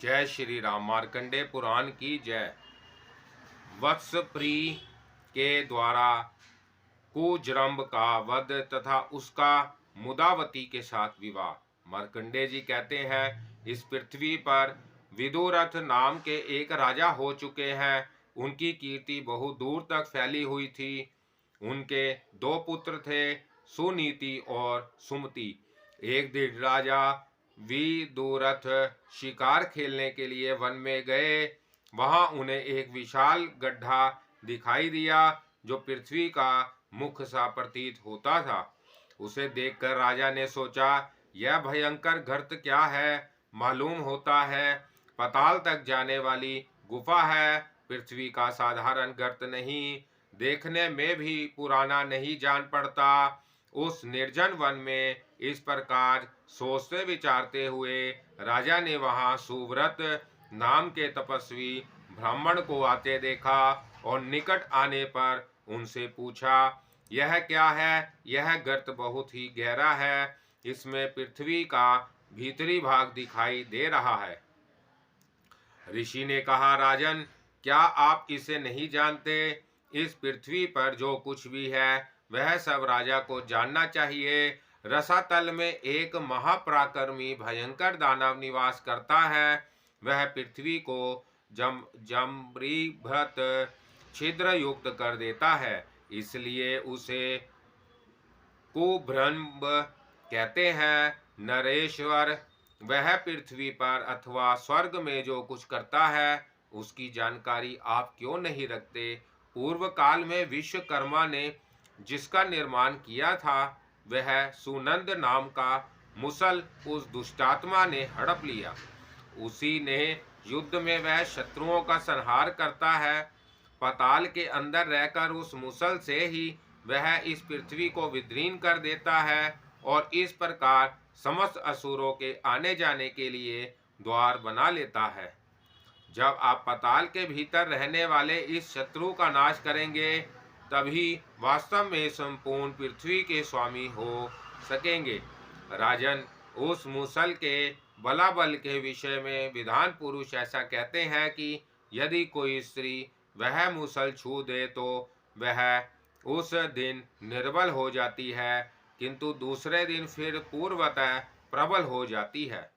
जय श्री राम। मार्कंडे पुराण की जय। वत्स प्री के द्वारा कुजरम्ब का वध तथा उसका मुदावती के साथ विवाह। मार्कंडे जी कहते हैं, इस पृथ्वी पर विदुरथ नाम के एक राजा हो चुके हैं। उनकी कीर्ति बहुत दूर तक फैली हुई थी। उनके दो पुत्र थे, सुनीति और सुमति। एक दिन राजा विदुरथ शिकार खेलने के लिए वन में गए। वहां उन्हें एक विशाल गड्ढा दिखाई दिया जो पृथ्वी का मुख सा प्रतीत होता था। उसे देखकर राजा ने सोचा, यह भयंकर गर्त क्या है। मालूम होता है पाताल तक जाने वाली गुफा है, पृथ्वी का साधारण गर्त नहीं। देखने में भी पुराना नहीं जान पड़ता। उस निर्जन वन में इस प्रकार सोचते विचारते हुए राजा ने वहां सुव्रत नाम के तपस्वी ब्राह्मण को आते देखा और निकट आने पर उनसे पूछा, यह क्या है। यह गर्त बहुत ही गहरा है, इसमें पृथ्वी का भीतरी भाग दिखाई दे रहा है। ऋषि ने कहा, राजन, क्या आप इसे नहीं जानते। इस पृथ्वी पर जो कुछ भी है वह सब राजा को जानना चाहिए। रसातल में एक महापराक्रमी भयंकर दानव निवास करता है। वह पृथ्वी को जमरीभृत छिद्र युक्त कर देता है, इसलिए उसे कुभ्रम्ब कहते हैं। नरेश्वर, वह पृथ्वी पर अथवा स्वर्ग में जो कुछ करता है उसकी जानकारी आप क्यों नहीं रखते। पूर्व काल में विश्वकर्मा ने जिसका निर्माण किया था वह सुनंद नाम का मुसल उस दुष्टात्मा ने हड़प लिया। उसी ने युद्ध में वह शत्रुओं का संहार करता है। पाताल के अंदर रहकर उस मुसल से ही वह इस पृथ्वी को विदीर्ण कर देता है और इस प्रकार समस्त असुरों के आने जाने के लिए द्वार बना लेता है। जब आप पाताल के भीतर रहने वाले इस शत्रु का नाश करेंगे तभी वास्तव में संपूर्ण पृथ्वी के स्वामी हो सकेंगे। राजन, उस मुसल के बलाबल के विषय में विधान पुरुष ऐसा कहते हैं कि यदि कोई स्त्री वह मुसल छू दे तो वह उस दिन निर्बल हो जाती है, किंतु दूसरे दिन फिर पूर्वतः प्रबल हो जाती है।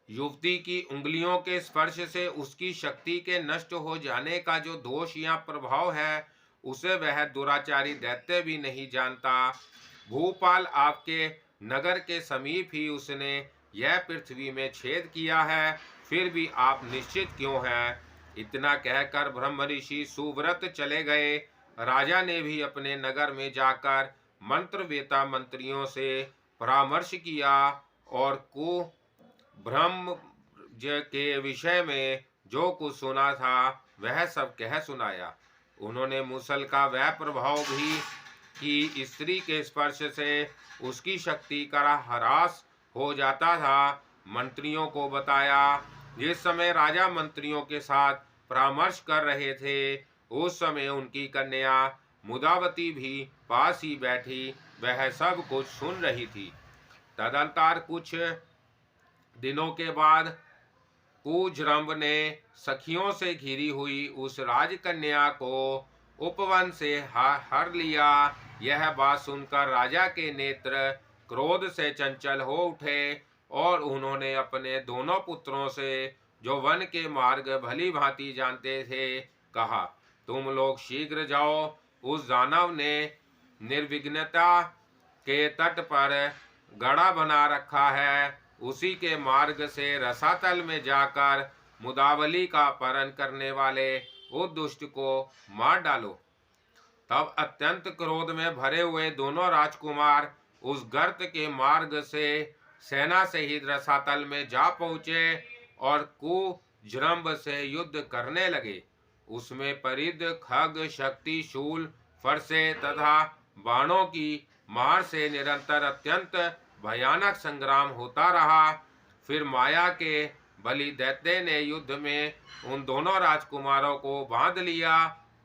युवती की उंगलियों के स्पर्श से उसकी शक्ति के नष्ट हो जाने का जो दोष या प्रभाव है उसे वह दुराचारी दैत्य भी नहीं जानता। भूपाल आपके नगर के समीप ही उसने यह पृथ्वी में छेद किया है, फिर भी आप निश्चित क्यों हैं। इतना कहकर ब्रह्म ऋषि सुव्रत चले गए। राजा ने भी अपने नगर में जाकर मंत्रवेता मंत्रियों से परामर्श किया और को ब्रह्म के विषय में जो कुछ सुना था वह सब कह सुनाया। उन्होंने मुसल का वह प्रभाव भी कि स्त्री के स्पर्श से उसकी शक्ति का ह्रास हो जाता था मंत्रियों को बताया। जिस समय राजा मंत्रियों के साथ परामर्श कर रहे थे उस समय उनकी कन्या मुदावती भी पास ही बैठी वह सब कुछ सुन रही थी। तदंतर कुछ दिनों के बाद कुजरम्ब ने सखियों से घिरी हुई उस राजकन्या को उपवन से हर लिया। यह बात सुनकर राजा के नेत्र क्रोध से चंचल हो उठे और उन्होंने अपने दोनों पुत्रों से जो वन के मार्ग भली भांति जानते थे कहा, तुम लोग शीघ्र जाओ। उस दानव ने निर्विघ्नता के तट पर गड़ा बना रखा है, उसी के मार्ग से रसातल में जाकर मुदावली का अपहरण करने वाले उस दुष्ट को मार डालो। तब अत्यंत क्रोध में भरे हुए दोनों राजकुमार उस गर्त के मार्ग से सेना सहित रसातल में जा पहुंचे और कुजरम्ब से युद्ध करने लगे। उसमें परिध, खग, शक्ति, शूल, फरसे तथा बाणों की मार से निरंतर अत्यंत भयानक संग्राम होता रहा। फिर माया के बलि दैत्य ने युद्ध में उन दोनों राजकुमारों को बांध लिया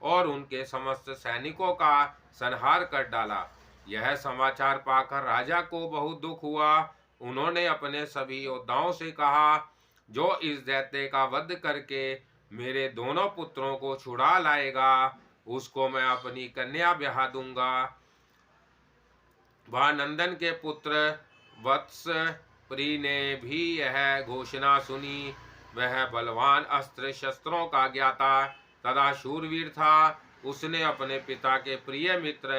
और उनके समस्त सैनिकों का संहार कर डाला। यह समाचार पाकर राजा को बहुत दुख हुआ। उन्होंने अपने सभी योद्धाओं से कहा, जो इस दैत्य का वध करके मेरे दोनों पुत्रों को छुड़ा लाएगा, उसको मैं अपनी कन्या ब्याह दूंगा। वह नंदन के पुत्र वत्स प्री ने भी यह घोषणा सुनी। वह बलवान अस्त्र शस्त्रों का ज्ञाता तथा शूरवीर था। उसने अपने पिता के प्रिय मित्र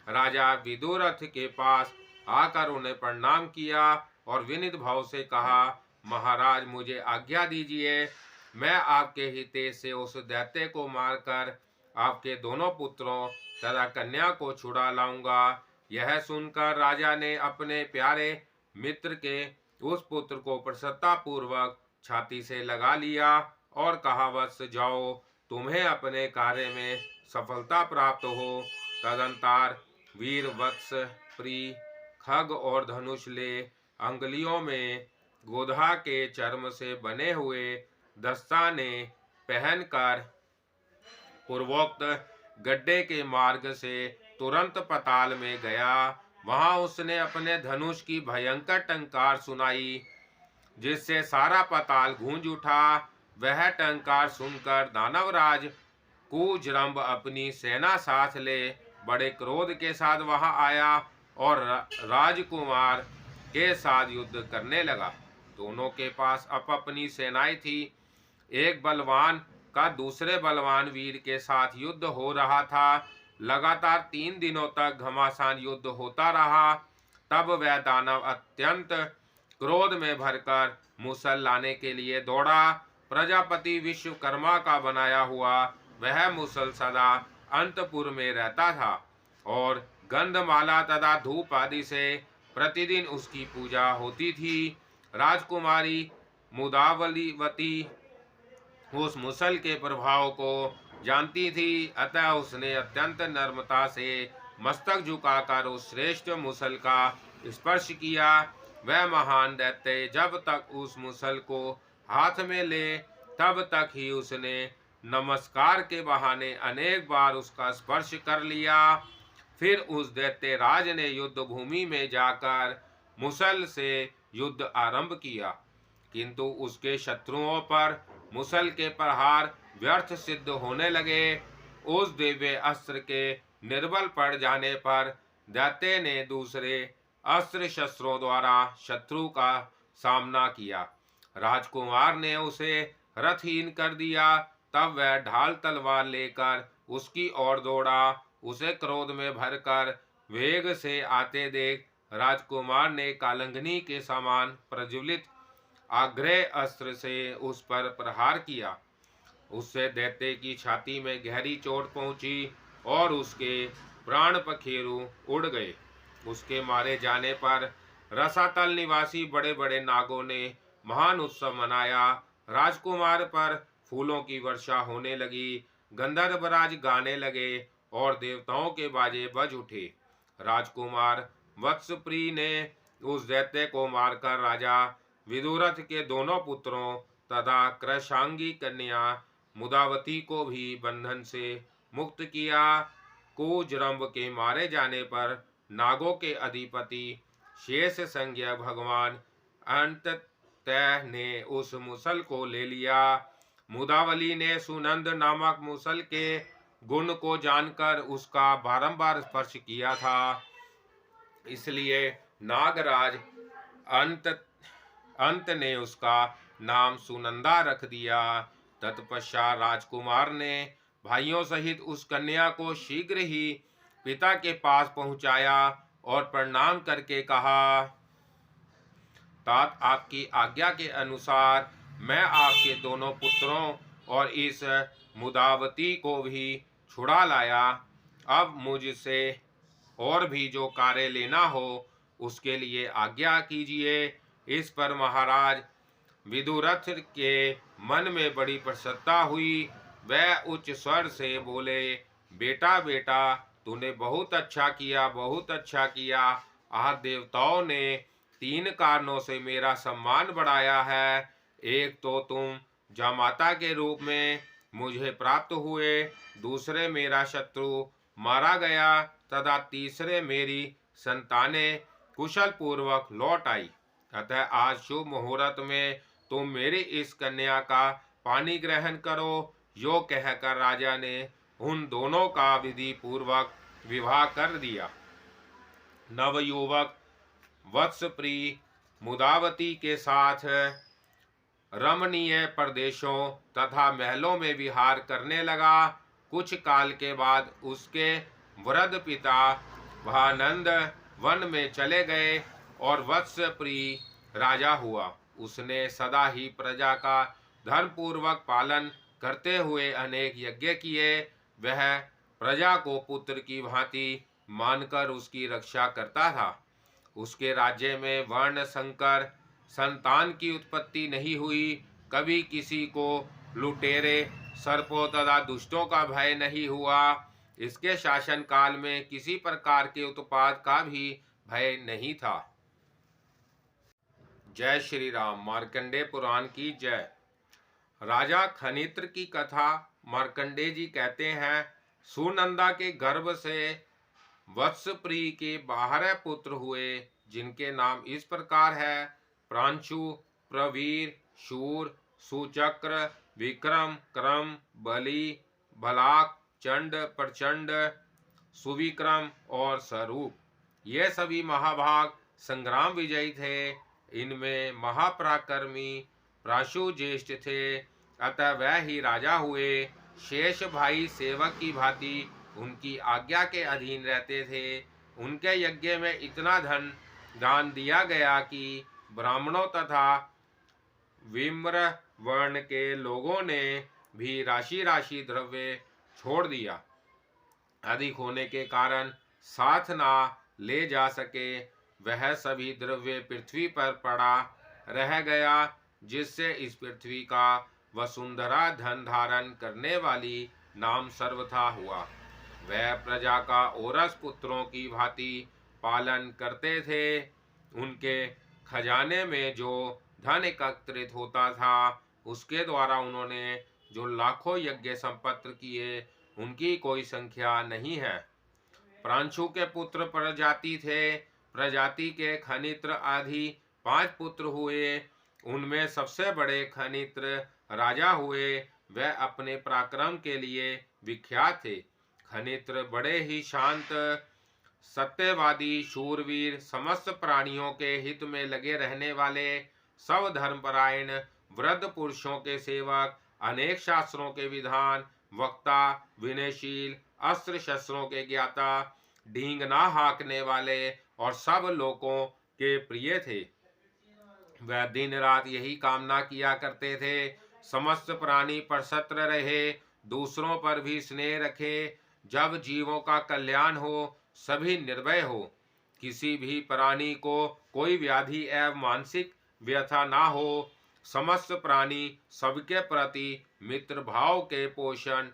राजा विदुरथ के पास आकर उन्हें प्रणाम किया और विनीत भाव से कहा, महाराज मुझे आज्ञा दीजिए, मैं आपके हितेश से उस दैत्य को मारकर आपके दोनों पुत्रों तथा कन्या को छुड़ा लाऊंगा। यह सुनकर राजा ने अपने प्यारे मित्र के उस पुत्र को प्रसन्नता पूर्वक छाती से लगा लिया और कहा, वत्स जाओ, तुम्हें अपने कार्य में सफलता प्राप्त हो। तदंतर वीर वत्स प्री खग और धनुष ले अंगुलियों में गोधा के चर्म से बने हुए दस्ताने पहनकर पूर्वोक्त गड्ढे के मार्ग से तुरंत पाताल में गया। वहां उसने अपने धनुष की भयंकर टंकार सुनाई, जिससे सारा पाताल गूंज उठा। वह टंकार सुनकर दानवराज कुजरंभ अपनी सेना साथ ले बड़े क्रोध के साथ वहां आया और राजकुमार के साथ युद्ध करने लगा। दोनों के पास अपनी सेनाएं थी। एक बलवान का दूसरे बलवान वीर के साथ युद्ध हो रहा था। लगातार 3 दिनों तक घमासान युद्ध होता रहा। तब वह दानव अत्यंत क्रोध में भरकर मुसल लाने के लिए दौड़ा। प्रजापति विश्वकर्मा का बनाया हुआ वह मुसल सदा अंतपुर में रहता था और गंधमाला तथा धूप आदि से प्रतिदिन उसकी पूजा होती थी। राजकुमारी मुदावलीवती उस मुसल के प्रभाव को जानती थी, अतः उसने अत्यंत नम्रता से मस्तक झुकाकर उस श्रेष्ठ मुसल का स्पर्श किया। वह महान दैत्य जब तक उस मुसल को हाथ में ले तब तक ही उसने नमस्कार के बहाने अनेक बार उसका स्पर्श कर लिया। फिर उस दैत्य राज ने युद्ध भूमि में जाकर मुसल से युद्ध आरंभ किया, किंतु उसके शत्रुओं पर मुसल के प्रहार व्यर्थ सिद्ध होने लगे। उस दिव्य अस्त्र के निर्बल पड़ जाने पर दैत्य ने दूसरे अस्त्र शस्त्रों द्वारा शत्रु का सामना किया। राजकुमार ने उसे रथहीन कर दिया। तब वह ढाल तलवार लेकर उसकी ओर दौड़ा। उसे क्रोध में भरकर वेग से आते देख राजकुमार ने कालंगनी के समान प्रज्वलित आग्रह अस्त्र से उस पर प्रहार किया। उससे दैत्य की छाती में गहरी चोट पहुंची और उसके प्राण पखेरु उड़ गए। उसके मारे जाने पर रसातल निवासी बड़े बड़े नागों ने महान उत्सव मनाया। राजकुमार पर फूलों की वर्षा होने लगी। गंधर्वराज गाने लगे और देवताओं के बाजे बज उठे। राजकुमार वत्सप्री ने उस दैत्य को मारकर राजा विदुरथ के दोनों पुत्रों तथा कृशांगी कन्या मुदावती को भी बंधन से मुक्त किया। कुजरंभ के मारे जाने पर नागों के अधिपति शेष संज्ञा भगवान अंततः ने उस मुसल को ले लिया। मुदावली ने सुनंद नामक मुसल के गुण को जानकर उसका बारंबार स्पर्श किया था, इसलिए नागराज अंत ने उसका नाम सुनंदा रख दिया। तत्पश्चात राजकुमार ने भाइयों सहित उस कन्या को शीघ्र ही पिता के पास पहुंचाया और प्रणाम करके कहा, तात आपकी आज्ञा के अनुसार मैं आपके दोनों पुत्रों और इस मुदावती को भी छुड़ा लाया। अब मुझसे और भी जो कार्य लेना हो उसके लिए आज्ञा कीजिए। इस पर महाराज विदुरथ के मन में बड़ी प्रसन्नता हुई। वह उच्च स्वर से बोले, बेटा बेटा, तूने बहुत अच्छा किया, बहुत अच्छा किया। आज देवताओं ने 3 कारणों से मेरा सम्मान बढ़ाया है। एक तो तुम जामाता के रूप में मुझे प्राप्त हुए, दूसरे मेरा शत्रु मारा गया तथा तीसरे मेरी संतानें कुशल पूर्वक लौट आई। अतः आज शुभ मुहूर्त में तुम मेरी इस कन्या का पानी ग्रहण करो। यो कहकर राजा ने उन दोनों का विधि पूर्वक विवाह कर दिया। नवयुवक वत्सप्रिय मुदावती के साथ रमणीय प्रदेशों तथा महलों में विहार करने लगा। कुछ काल के बाद उसके वृद्ध पिता भानंद वन में चले गए और वत्सप्रिय राजा हुआ। उसने सदा ही प्रजा का धर्मपूर्वक पालन करते हुए अनेक यज्ञ किए। वह प्रजा को पुत्र की भांति मानकर उसकी रक्षा करता था। उसके राज्य में वर्ण संकर संतान की उत्पत्ति नहीं हुई। कभी किसी को लुटेरे सर्पों तथा दुष्टों का भय नहीं हुआ। इसके शासन काल में किसी प्रकार के उत्पात का भी भय नहीं था। जय श्री राम। मार्कंडेय पुराण की जय। राजा खनित्र की कथा मार्कंडेय जी कहते हैं, सुनंदा के गर्भ से वत्सप्रिय के 12 पुत्र हुए, जिनके नाम इस प्रकार है: प्रांशु, प्रवीर, शूर, सुचक्र, विक्रम, क्रम, बलि, बलाक, चंड, प्रचंड, सुविक्रम और स्वरूप। ये सभी महाभाग संग्राम विजयी थे। इनमें महापराक्रमी प्राशु ज्येष्ठ थे, अतः वह ही राजा हुए। शेष भाई सेवक की भांति उनकी आज्ञा के अधीन रहते थे। उनके यज्ञ में इतना धन दान दिया गया कि ब्राह्मणों तथा विम्र वर्ण के लोगों ने भी राशि राशि द्रव्य छोड़ दिया। अधिक होने के कारण साथ ना ले जा सके, वह सभी द्रव्य पृथ्वी पर पड़ा रह गया, जिससे इस पृथ्वी का वसुंधरा धन धारण करने वाली नाम सर्वथा हुआ। वह प्रजा का ओरस पुत्रों की भांति पालन करते थे। उनके खजाने में जो धन एकत्रित होता था, उसके द्वारा उन्होंने जो लाखों यज्ञ संपन्न किए, उनकी कोई संख्या नहीं है। प्रांशु के पुत्र प्रजाति थे। प्रजाति के खनित्र आदि 5 पुत्र हुए। उनमें सबसे बड़े खनित्र राजा हुए। वह अपने पराक्रम के लिए विख्यात थे। खनित्र बड़े ही शांत, सत्यवादी, शूरवीर, समस्त प्राणियों के हित में लगे रहने वाले, सब धर्मपरायण, वृद्ध पुरुषों के सेवक, अनेक शास्त्रों के विधान, वक्ता, विनयशील, अस्त्र शस्त्रों के ज्ञाता, डींग ना हाँकने वाले और सब लोगों के प्रिय थे। वह दिन रात यही कामना किया करते थे, समस्त प्राणी पर सत्र रहे, दूसरों पर भी स्नेह रखे, जब जीवों का कल्याण हो, सभी निर्भय हो, किसी भी प्राणी को कोई व्याधि एवं मानसिक व्यथा ना हो, समस्त प्राणी सबके प्रति मित्र भाव के पोषण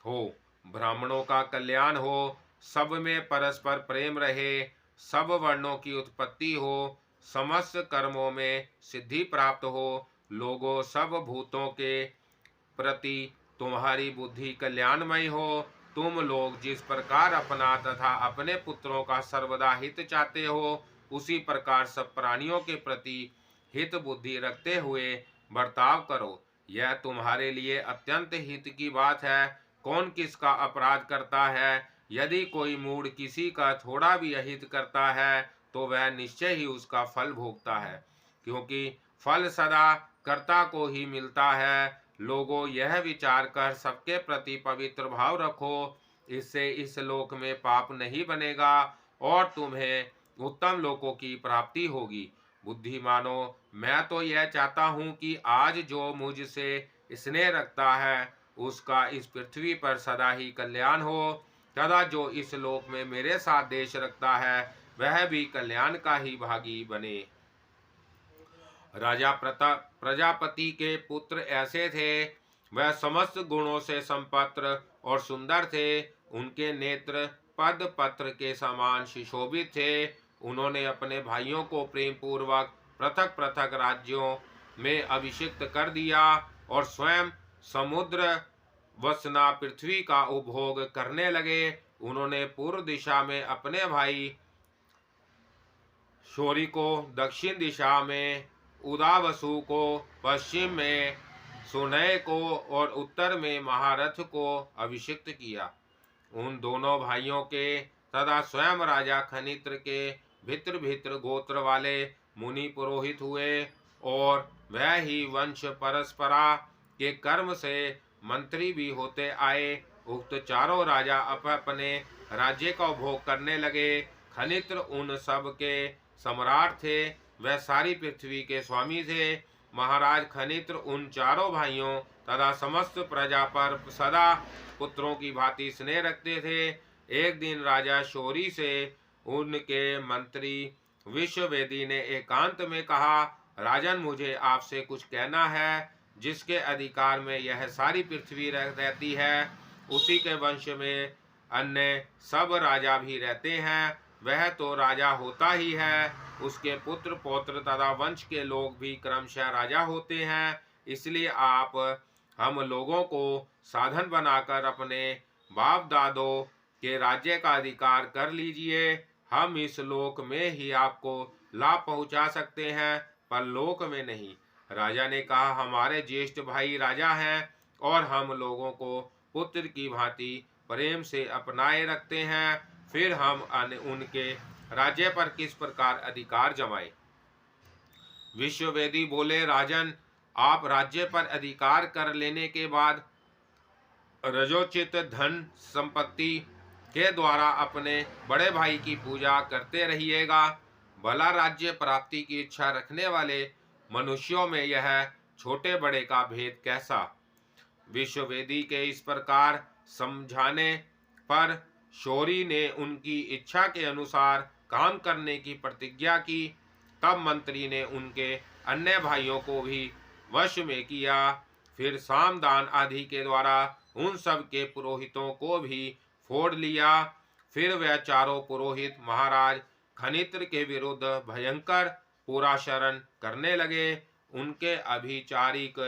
हो, ब्राह्मणों का कल्याण हो, सब में परस्पर प्रेम रहे, सब वर्णों की उत्पत्ति हो, समस्त कर्मों में सिद्धि प्राप्त हो, लोगों सब भूतों के प्रति तुम्हारी बुद्धि कल्याणमय हो। तुम लोग जिस प्रकार अपना तथा अपने पुत्रों का सर्वदा हित चाहते हो, उसी प्रकार सब प्राणियों के प्रति हित बुद्धि रखते हुए बर्ताव करो। यह तुम्हारे लिए अत्यंत हित की बात है। कौन किसका अपराध करता है? यदि कोई मूढ़ किसी का थोड़ा भी अहित करता है, तो वह निश्चय ही उसका फल भोगता है, क्योंकि फल सदा कर्ता को ही मिलता है। लोगों, यह विचार कर सबके प्रति पवित्र भाव रखो, इससे इस लोक में पाप नहीं बनेगा और तुम्हें उत्तम लोकों की प्राप्ति होगी। बुद्धिमानों, मैं तो यह चाहता हूँ कि आज जो मुझसे स्नेह रखता है, उसका इस पृथ्वी पर सदा ही कल्याण हो, तथा जो इस लोक में मेरे साथ देश रखता है, वह भी कल्याण का ही भागी बने। राजा प्रजापति के पुत्र ऐसे थे। वह समस्त गुणों से संपन्न और सुंदर थे। उनके नेत्र पद पत्र के समान सुशोभित थे। उन्होंने अपने भाइयों को प्रेम पूर्वक पृथक पृथक राज्यों में अभिषिक्त कर दिया और स्वयं समुद्र वसना पृथ्वी का उपभोग करने लगे। उन्होंने पूर्व दिशा में अपने भाई शौरी को, दक्षिण दिशा में उदावसु को, पश्चिम में सुनय को और उत्तर में महारथ को अभिषिक्त किया। उन दोनों भाइयों के तथा स्वयं राजा खनित्र के भित्र भित्र गोत्र वाले मुनि पुरोहित हुए और वह ही वंश परस्परा के कर्म से मंत्री भी होते आए। उक्त चारों राजा अपने राज्य का भोग करने लगे। खनित्र उन सब के सम्राट थे, वह सारी पृथ्वी के स्वामी थे। महाराज खनित्र उन चारों भाइयों तथा समस्त प्रजा पर सदा पुत्रों की भांति स्नेह रखते थे। एक दिन राजा शौरी से उनके मंत्री विश्ववेदी ने एकांत में कहा, राजन, मुझे आपसे कुछ कहना है। जिसके अधिकार में यह सारी पृथ्वी रहती है, उसी के वंश में अन्य सब राजा भी रहते हैं। वह तो राजा होता ही है, उसके पुत्र पौत्र तथा वंश के लोग भी क्रमशः राजा होते हैं। इसलिए आप हम लोगों को साधन बनाकर अपने बाप दादों के राज्य का अधिकार कर लीजिए। हम इस लोक में ही आपको लाभ पहुंचा सकते हैं, पर लोक में नहीं। राजा ने कहा, हमारे ज्येष्ठ भाई राजा हैं और हम लोगों को पुत्र की भांति प्रेम से अपनाए रखते हैं, फिर हम उनके राज्य पर किस प्रकार अधिकार जमाएं। विश्ववेदी बोले, राजन, आप राज्य पर अधिकार कर लेने के बाद रजोचित धन संपत्ति के द्वारा अपने बड़े भाई की पूजा करते रहिएगा। भला राज्य प्राप्ति की इच्छा रखने वाले मनुष्यों में यह छोटे बड़े का भेद कैसा। विश्ववेदी के इस प्रकार समझाने पर शौरी ने उनकी इच्छा के अनुसार काम करने की प्रतिज्ञा की। तब मंत्री ने उनके अन्य भाइयों को भी वश में किया। फिर सामदान आदि के द्वारा उन सब के पुरोहितों को भी फोड़ लिया। फिर वह चारों पुरोहित महाराज खनित्र के विरुद्ध भयंकर पुराशरण करने लगे। उनके अभिचारिक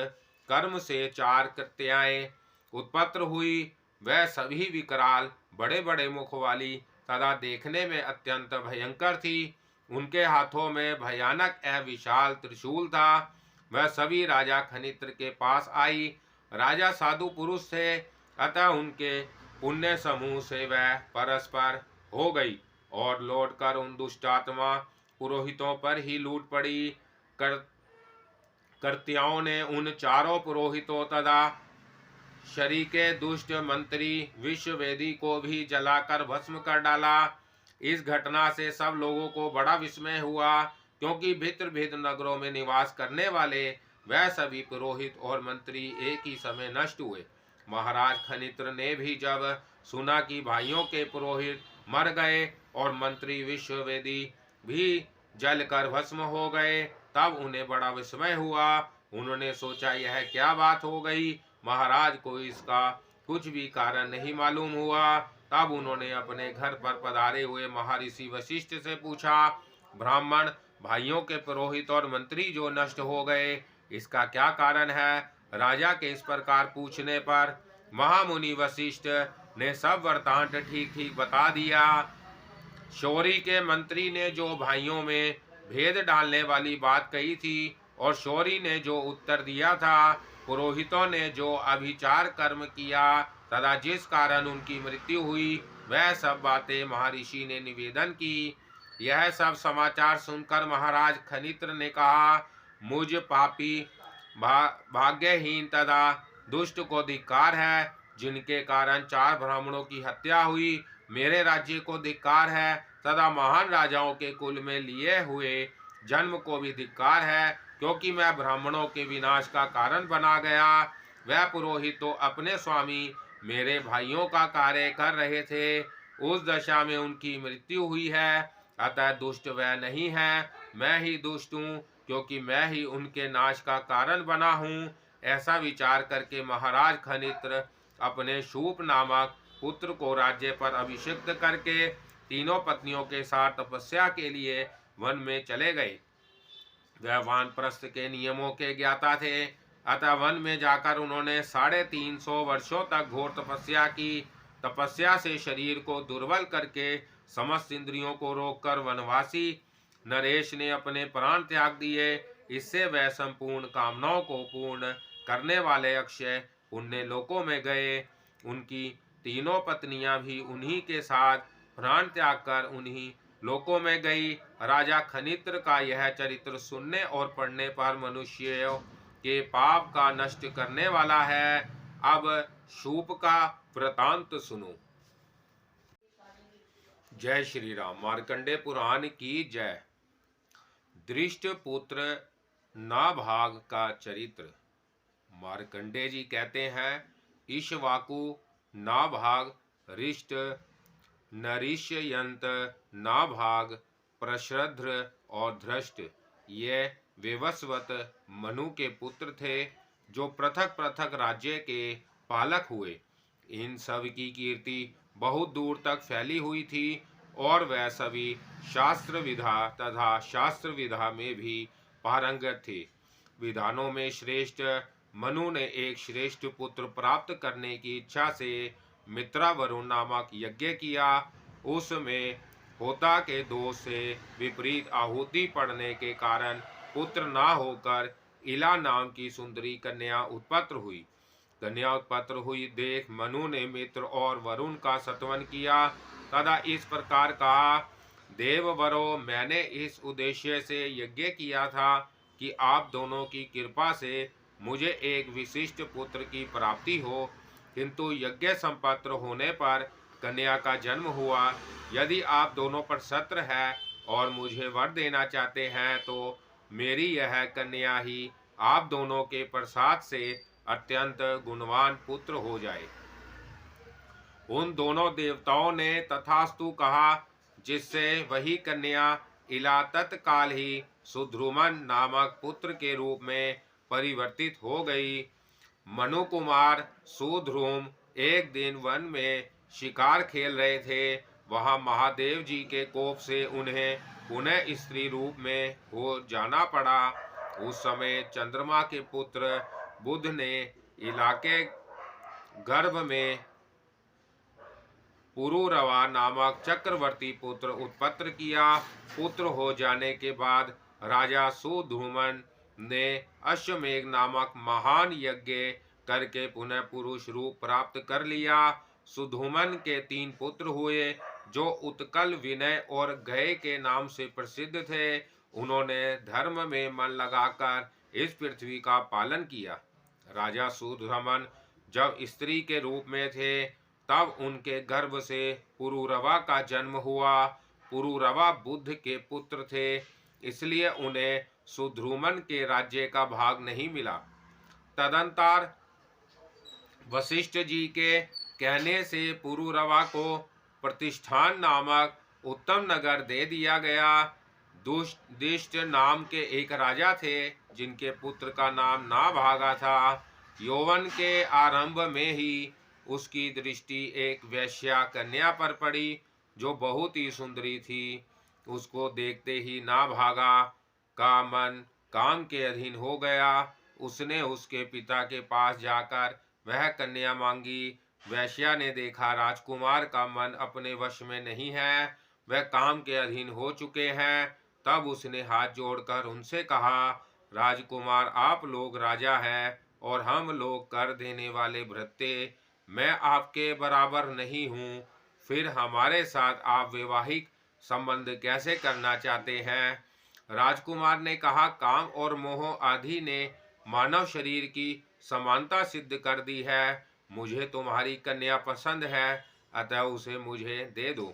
कर्म से चार कृत्याएं उत्पन्न हुई। वह सभी विकराल, बड़े बड़े मुख वाली तथा देखने में अत्यंत भयंकर थी। उनके हाथों में भयानक विशाल त्रिशूल था। वह सभी राजा खनित्र के पास आई। राजा साधु पुरुष थे, अतः उनके पुण्य समूह से वह परस्पर हो गई और लौटकर उन दुष्टात्मा पुरोहितों पर ही लूट पड़ी। कर्त्याओं ने उन चारों पुरोहितों तथा शरीके दुष्ट मंत्री विश्ववेदी को भी जलाकर भस्म कर डाला। इस घटना से सब लोगों को बड़ा विस्मय हुआ, क्योंकि भित्र भिन्न नगरों में निवास करने वाले वह सभी पुरोहित और मंत्री एक ही समय नष्ट हुए। महाराज खनित्र ने भी जब सुना कि भाइयों के पुरोहित मर गए और मंत्री विश्ववेदी भी जलकर भस्म हो गए, तब उन्हें बड़ा विस्मय हुआ। उन्होंने सोचा, यह क्या बात हो गई। महाराज को इसका कुछ भी कारण नहीं मालूम हुआ। तब उन्होंने अपने घर पर पधारे हुए महर्षि वशिष्ठ से पूछा, ब्राह्मण भाइयों के पुरोहित और मंत्री जो नष्ट हो गए, इसका क्या कारण है। राजा के इस प्रकार पूछने पर महामुनि वशिष्ठ ने सब वृत्तांत ठीक ठीक बता दिया। शौरी के मंत्री ने जो भाइयों में भेद डालने वाली बात कही थी और शौरी ने जो उत्तर दिया था, पुरोहितों ने जो अभिचार कर्म किया तथा जिस कारण उनकी मृत्यु हुई, वह सब बातें महर्षि ने निवेदन की। यह सब समाचार सुनकर महाराज खनित्र ने कहा, मुझ पापी भाग्यहीन तथा दुष्ट को धिक्कार है, जिनके कारण चार ब्राह्मणों की हत्या हुई। मेरे राज्य को धिक्कार है तथा महान राजाओं के कुल में लिए हुए जन्म को भी धिक्कार है, क्योंकि मैं ब्राह्मणों के विनाश का कारण बना गया। वह पुरोहित तो अपने स्वामी मेरे भाइयों का कार्य कर रहे थे, उस दशा में उनकी मृत्यु हुई है। अतः दुष्ट वह नहीं है, मैं ही दुष्ट हूँ, क्योंकि मैं ही उनके नाश का कारण बना हूँ। ऐसा विचार करके महाराज खनित्र अपने शूप नामक पुत्र को राज्य पर अभिषिक्त करके तीनों पत्नियों के साथ तपस्या के लिए वन में चले गए। वह वानप्रस्थ के नियमों के ज्ञाता थे, अतः वन में जाकर उन्होंने 350 वर्षों तक घोर तपस्या की। तपस्या से शरीर को दुर्बल करके समस्त इंद्रियों को रोककर वनवासी नरेश ने अपने प्राण त्याग दिए। इससे वह संपूर्ण कामनाओं को पूर्ण करने वाले अक्षय पुण्य लोकों में गए। उनकी तीनों पत्नियां भी उन्हीं के साथ प्राण त्याग कर उन्हीं लोकों में गई। राजा खनित्र का यह चरित्र सुनने और पढ़ने पर मनुष्यों के पाप का नष्ट करने वाला है। अब शूप का वृतांत सुनो। जय श्री राम। मार्कंडे पुराण की जय। दृष्ट पुत्र नाभाग का चरित्र। मार्कंडे जी कहते हैं, ईशवाकु नाभाग रिष्ट नरिष्यंत नाभाग प्रश्रद्ध और धृष्ट ये विवस्वत मनु के पुत्र थे, जो पृथक पृथक राज्य के पालक हुए। इन सब की कीर्ति बहुत दूर तक फैली हुई थी और वह सभी शास्त्र विधा तथा शास्त्र विधा में भी पारंगत थे। विधानों में श्रेष्ठ मनु ने एक श्रेष्ठ पुत्र प्राप्त करने की इच्छा से मित्रा वरुण नामक यज्ञ किया। उसमें होता के दोष से विपरीत आहुति पड़ने के कारण पुत्र ना होकर इला नाम की सुंदरी कन्या उत्पन्न हुई। कन्या उत्पन्न हुई देख मनु ने मित्र और वरुण का स्तवन किया तथा इस प्रकार कहा, देववरो, मैंने इस उद्देश्य से यज्ञ किया था कि आप दोनों की कृपा से मुझे एक विशिष्ट पुत्र की प्राप्ति हो, किंतु यज्ञ संपन्न होने पर कन्या का जन्म हुआ। यदि आप दोनों पर सत्र है और मुझे वर देना चाहते हैं तो मेरी यह कन्या ही आप दोनों के प्रसाद से अत्यंत गुणवान पुत्र हो जाए। उन दोनों देवताओं ने तथास्तु कहा, जिससे वही कन्या इला तत्काल ही सुध्रुमन नामक पुत्र के रूप में परिवर्तित हो गई। मनु कुमार सुध्रुम एक दिन वन में शिकार खेल रहे थे। वहां महादेव जी के कोप से उन्हें पुनः स्त्री रूप में हो जाना पड़ा। उस समय चंद्रमा के पुत्र बुध ने इलाके गर्भ में पुरुरवा नामक चक्रवर्ती पुत्र उत्पन्न किया। पुत्र हो जाने के बाद राजा सुधुमन ने अश्वमेघ नामक महान यज्ञ करके पुनः पुरुष रूप प्राप्त कर लिया। सुधुमन के 3 पुत्र हुए, जो उत्कल, विनय और गय के नाम से प्रसिद्ध थे। उन्होंने धर्म में मन लगाकर इस पृथ्वी का पालन किया। राजा सुधुमन जब स्त्री के रूप में थे तब उनके गर्भ से पुरुरवा का जन्म हुआ। पुरुरवा बुद्ध के पुत्र थे, इसलिए उन्हें सुध्रुमन के राज्य का भाग नहीं मिला। तदंतर वशिष्ठ जी के कहने से पुरुरवा को प्रतिष्ठान नामक उत्तम नगर दे दिया गया। दुष्ट नाम के एक राजा थे, जिनके पुत्र का नाम नाभागा था। यौवन के आरंभ में ही उसकी दृष्टि एक वैश्या कन्या पर पड़ी, जो बहुत ही सुंदरी थी। उसको देखते ही नाभागा का मन काम के अधीन हो गया। उसने उसके पिता के पास जाकर वह कन्या मांगी। वैश्या ने देखा राजकुमार का मन अपने वश में नहीं है, वह काम के अधीन हो चुके हैं। तब उसने हाथ जोड़कर उनसे कहा, राजकुमार, आप लोग राजा हैं और हम लोग कर देने वाले भृत्य। मैं आपके बराबर नहीं हूँ, फिर हमारे साथ आप वैवाहिक संबंध कैसे करना चाहते हैं? राजकुमार ने कहा, काम और मोह आदि ने मानव शरीर की समानता सिद्ध कर दी है। मुझे तुम्हारी कन्या पसंद है, अतः उसे मुझे दे दो,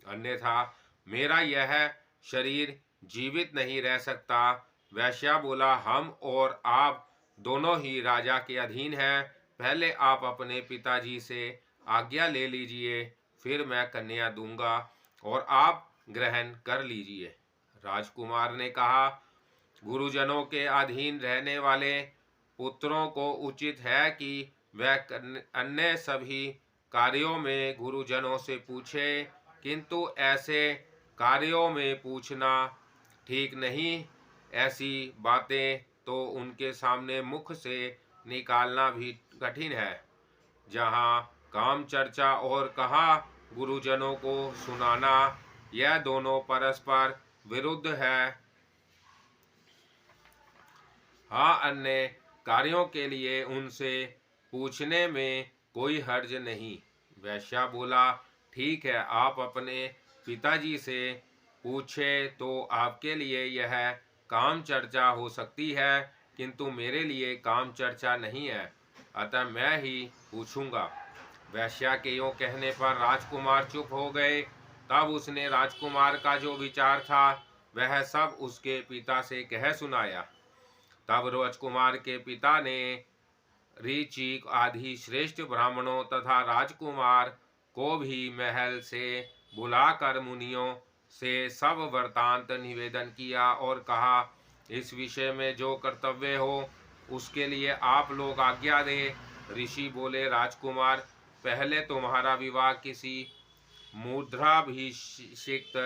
अन्यथा मेरा यह शरीर जीवित नहीं रह सकता। वैश्या बोला, हम और आप दोनों ही राजा के अधीन हैं। पहले आप अपने पिताजी से आज्ञा ले लीजिए, फिर मैं कन्या दूंगा और आप ग्रहण कर लीजिए। राजकुमार ने कहा, गुरुजनों के अधीन रहने वाले पुत्रों को उचित है कि वह अन्य सभी कार्यों में गुरुजनों से पूछे, किंतु ऐसे कार्यों में पूछना ठीक नहीं। ऐसी बातें तो उनके सामने मुख से निकालना भी कठिन है। जहाँ काम चर्चा और कहा गुरुजनों को सुनाना, यह दोनों परस्पर विरुद्ध है। हाँ, अन्य कार्यों के लिए उनसे पूछने में कोई हर्ज नहीं। वैश्या बोला, ठीक है, आप अपने पिताजी से पूछे तो आपके लिए यह काम चर्चा हो सकती है, किंतु मेरे लिए काम चर्चा नहीं है, अतः मैं ही पूछूंगा। वैश्या के यों कहने पर राजकुमार चुप हो गए। तब उसने राजकुमार का जो विचार था वह सब उसके पिता से कह सुनाया। तब राजकुमार के पिता ने ऋचिक आदि श्रेष्ठ ब्राह्मणों तथा राजकुमार को भी महल से बुलाकर मुनियों से सब वृतांत निवेदन किया और कहा, इस विषय में जो कर्तव्य हो उसके लिए आप लोग आज्ञा दे। ऋषि बोले, राजकुमार, पहले तुम्हारा विवाह किसी मुद्राभिषिक्त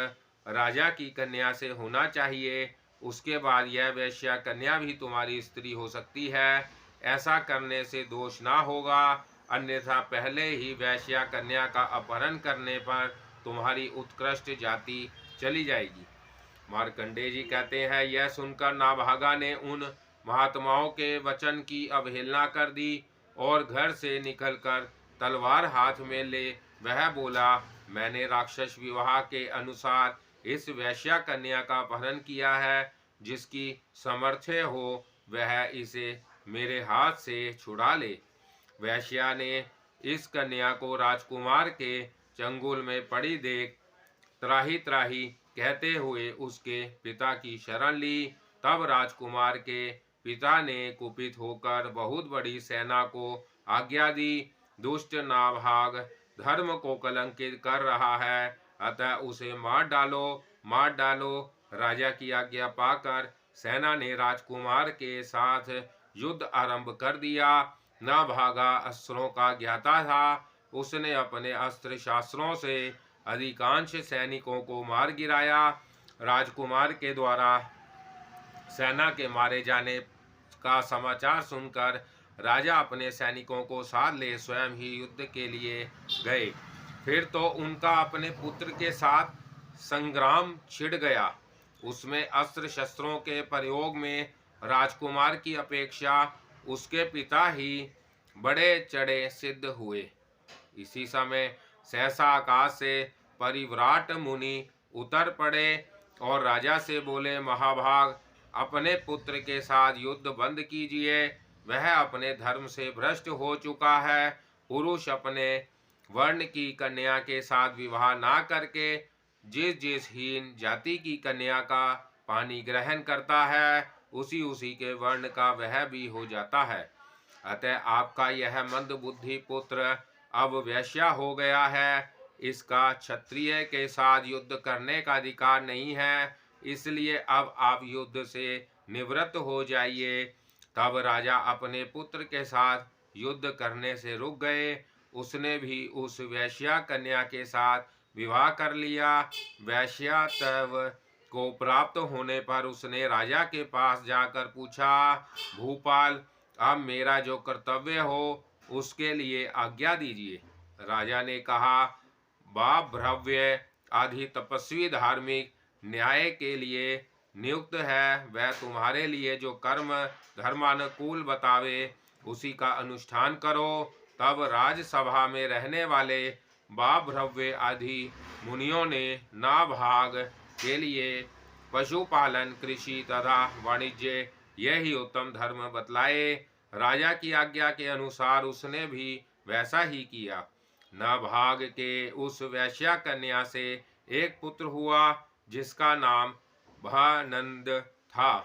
राजा की कन्या से होना चाहिए, उसके बाद यह वैश्या कन्या भी तुम्हारी स्त्री हो सकती है। ऐसा करने से दोष ना होगा, अन्यथा पहले ही वैश्या कन्या का अपहरण करने पर तुम्हारी उत्कृष्ट जाति चली जाएगी। मार्कंडेय जी कहते हैं, यह सुनकर नाभागा ने उन महात्माओं के वचन की अवहेलना कर दी और घर से निकलकर तलवार हाथ में ले वह बोला, मैंने राक्षस विवाह के अनुसार इस वैश्या कन्या का अपहरण किया है। जिसकी सामर्थ्य हो वह इसे मेरे हाथ से छुड़ा ले। वैश्या ने इस कन्या को राजकुमार के चंगुल में पड़ी देख त्राही त्राही कहते हुए उसके पिता की शरण ली। तब राजकुमार के पिता ने कुपित होकर बहुत बड़ी सेना को आज्ञा दी। दुष्ट नाभाग धर्म को कलंकित कर रहा है, अतः उसे मार डालो, मार डालो। राजा की आज्ञा पाकर सेना ने राजकुमार के साथ युद्ध आरंभ कर दिया। नाभागा अस्त्रों का ज्ञाता था, उसने अपने अस्त्र शास्त्रों से अधिकांश सैनिकों को मार गिराया। राजकुमार के द्वारा सेना के मारे जाने का समाचार सुनकर राजा अपने सैनिकों को साथ ले स्वयं ही युद्ध के लिए गए। फिर तो उनका अपने पुत्र के साथ संग्राम छिड़ गया। उसमें अस्त्र शस्त्रों के प्रयोग में राजकुमार की अपेक्षा उसके पिता ही बड़े चढ़े सिद्ध हुए। इसी समय सहसा आकाश से परिव्राट मुनि उतर पड़े और राजा से बोले, महाभाग, अपने पुत्र के साथ युद्ध बंद कीजिए, वह अपने धर्म से भ्रष्ट हो चुका है। पुरुष अपने वर्ण की कन्या के साथ विवाह ना करके जिस जिस हीन जाति की कन्या का पानी ग्रहण करता है, उसी उसी के वर्ण का वह भी हो जाता है। अतः आपका यह मंद बुद्धि पुत्र अब वैश्या हो गया है, इसका क्षत्रिय के साथ युद्ध करने का अधिकार नहीं है, इसलिए अब आप युद्ध से निवृत्त हो जाइए। तब राजा अपने पुत्र के साथ युद्ध करने से रुक गए। उसने भी उस वैश्या कन्या के साथ विवाह कर लिया। वैश्यात्व को प्राप्त होने पर उसने राजा के पास जाकर पूछा, भूपाल, अब मेरा जो कर्तव्य हो उसके लिए आज्ञा दीजिए। राजा ने कहा, बाप भ्रव्य आदि तपस्वी धार्मिक न्याय के लिए नियुक्त है, वह तुम्हारे लिए जो कर्म धर्मानुकूल बतावे उसी का अनुष्ठान करो। तब राजसभा में रहने वाले बाप भ्रव्य आदि मुनियों ने नाभाग के लिए पशुपालन, कृषि तथा वाणिज्य यही उत्तम धर्म बतलाए। राजा की आज्ञा के अनुसार उसने भी वैसा ही किया। नाभाग के उस वैश्या कन्या से एक पुत्र हुआ जिसका नाम भानंद था।